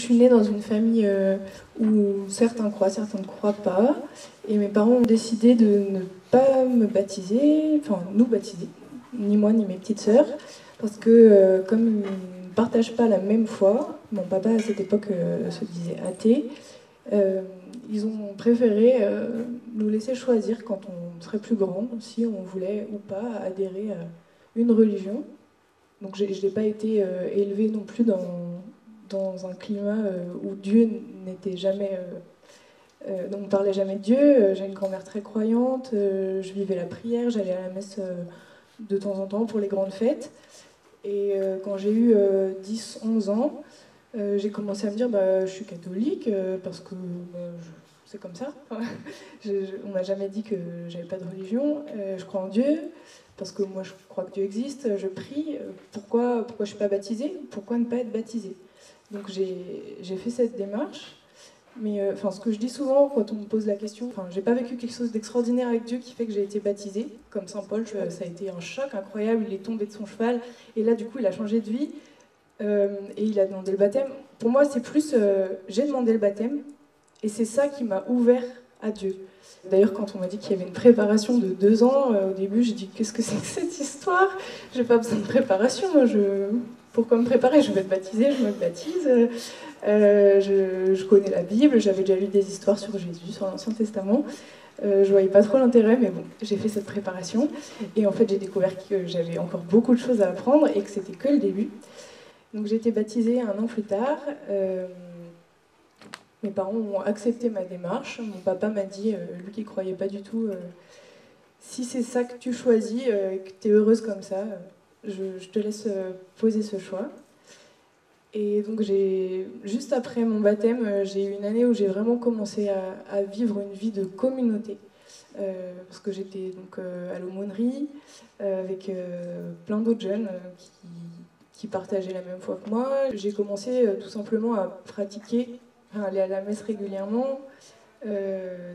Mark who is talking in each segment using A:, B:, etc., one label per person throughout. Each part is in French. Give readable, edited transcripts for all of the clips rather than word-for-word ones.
A: suis née dans une famille où certains croient, certains ne croient pas. Et mes parents ont décidé de ne pas me baptiser, enfin nous baptiser, ni moi ni mes petites sœurs, parce que comme ils ne partagent pas la même foi, mon papa à cette époque se disait athée, ils ont préféré nous laisser choisir quand on serait plus grand, si on voulait ou pas adhérer à une religion. Donc je n'ai pas été élevée non plus dans un climat où Dieu n'était jamais... donc on ne parlait jamais de Dieu. J'ai une grand-mère très croyante, je vivais la prière, j'allais à la messe de temps en temps pour les grandes fêtes. Et quand j'ai eu 10-11 ans, j'ai commencé à me dire je suis catholique parce que c'est comme ça. On m'a jamais dit que j'avais pas de religion. Je crois en Dieu parce que moi je crois que Dieu existe. Je prie. Pourquoi je suis pas baptisée? Pourquoi ne pas être baptisée? Donc j'ai fait cette démarche. Mais ce que je dis souvent quand on me pose la question, j'ai pas vécu quelque chose d'extraordinaire avec Dieu qui fait que j'ai été baptisée. Comme Saint Paul, ça a été un choc incroyable. Il est tombé de son cheval et là du coup il a changé de vie. Et il a demandé le baptême. Pour moi, c'est plus j'ai demandé le baptême et c'est ça qui m'a ouvert à Dieu. D'ailleurs, quand on m'a dit qu'il y avait une préparation de 2 ans, au début, j'ai dit qu'est-ce que c'est que cette histoire? J'ai pas besoin de préparation. Pourquoi me préparer? Je vais être baptisée, je me baptise. Je connais la Bible, j'avais déjà lu des histoires sur Jésus, sur l'Ancien Testament. Je voyais pas trop l'intérêt, mais bon, j'ai fait cette préparation. Et en fait, j'ai découvert que j'avais encore beaucoup de choses à apprendre et que c'était que le début. Donc j'ai été baptisée 1 an plus tard. Mes parents ont accepté ma démarche. Mon papa m'a dit, lui qui ne croyait pas du tout, si c'est ça que tu choisis, que tu es heureuse comme ça, je te laisse poser ce choix. Et donc juste après mon baptême, j'ai eu une année où j'ai vraiment commencé à vivre une vie de communauté. Parce que j'étais donc à l'aumônerie avec plein d'autres jeunes qui partageaient la même foi que moi. J'ai commencé tout simplement à pratiquer, à aller à la messe régulièrement,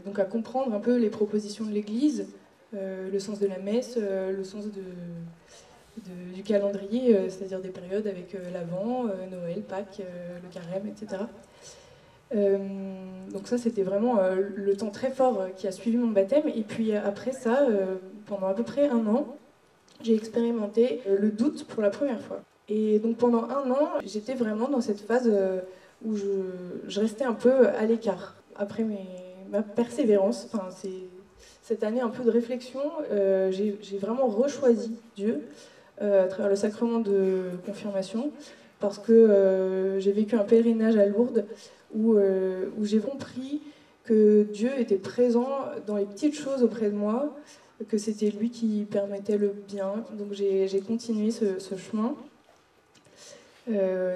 A: donc à comprendre un peu les propositions de l'Église, le sens de la messe, le sens du calendrier, c'est-à-dire des périodes avec l'Avent, Noël, Pâques, le Carême, etc. Donc ça, c'était vraiment le temps très fort qui a suivi mon baptême. Et puis après ça, pendant à peu près 1 an, j'ai expérimenté le doute pour la première fois. Et donc pendant 1 an, j'étais vraiment dans cette phase où je restais un peu à l'écart. Après ma persévérance, c'est cette année un peu de réflexion, j'ai vraiment rechoisi Dieu à travers le sacrement de confirmation, parce que j'ai vécu un pèlerinage à Lourdes où j'ai compris que Dieu était présent dans les petites choses auprès de moi, que c'était lui qui permettait le bien. Donc j'ai continué ce chemin.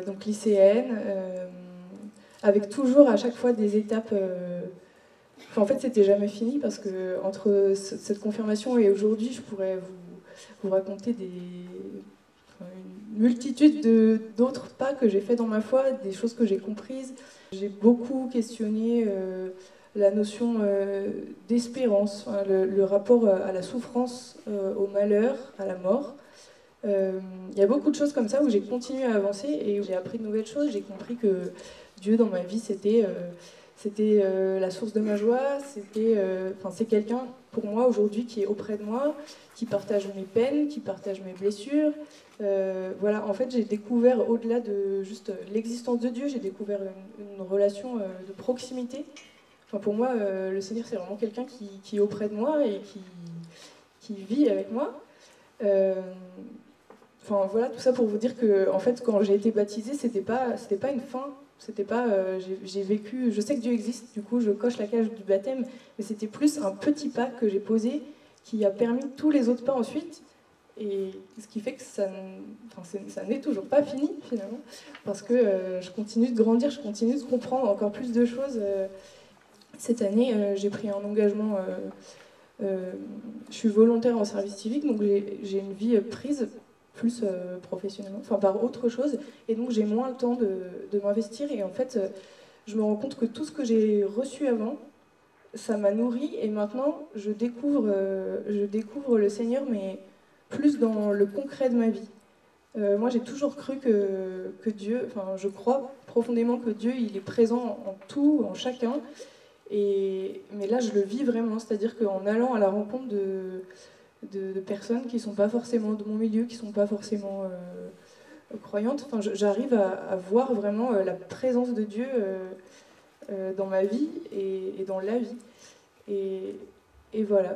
A: Donc lycéenne, avec toujours à chaque fois des étapes. En fait, c'était jamais fini parce que entre cette confirmation et aujourd'hui, je pourrais vous raconter une multitude d'autres pas que j'ai fait dans ma foi, des choses que j'ai comprises. J'ai beaucoup questionné la notion d'espérance, le rapport à la souffrance, au malheur, à la mort. Il y a beaucoup de choses comme ça où j'ai continué à avancer et où j'ai appris de nouvelles choses. J'ai compris que Dieu dans ma vie c'était la source de ma joie, c'est quelqu'un pour moi aujourd'hui qui est auprès de moi, qui partage mes peines, qui partage mes blessures. Voilà, en fait j'ai découvert au-delà de juste l'existence de Dieu, j'ai découvert une relation de proximité. Pour moi le Seigneur c'est vraiment quelqu'un qui est auprès de moi et qui vit avec moi. Voilà, tout ça pour vous dire que en fait, quand j'ai été baptisée, c'était pas une fin, c'était pas j'ai vécu, je sais que Dieu existe, du coup je coche la case du baptême, mais c'était plus un petit pas que j'ai posé qui a permis tous les autres pas ensuite, et ce qui fait que ça n'est toujours pas fini finalement, parce que je continue de grandir, je continue de comprendre encore plus de choses. Cette année, j'ai pris un engagement. Je suis volontaire en service civique, donc j'ai une vie prise plus professionnellement, par autre chose, et donc j'ai moins le temps de m'investir, et en fait je me rends compte que tout ce que j'ai reçu avant, ça m'a nourri, et maintenant je découvre le Seigneur, mais plus dans le concret de ma vie. Moi j'ai toujours cru que Dieu, je crois profondément que Dieu, il est présent en tout, en chacun. Mais là, je le vis vraiment, c'est-à-dire qu'en allant à la rencontre de personnes qui ne sont pas forcément de mon milieu, qui ne sont pas forcément croyantes, enfin, j'arrive à voir vraiment la présence de Dieu dans ma vie et dans la vie. Et voilà.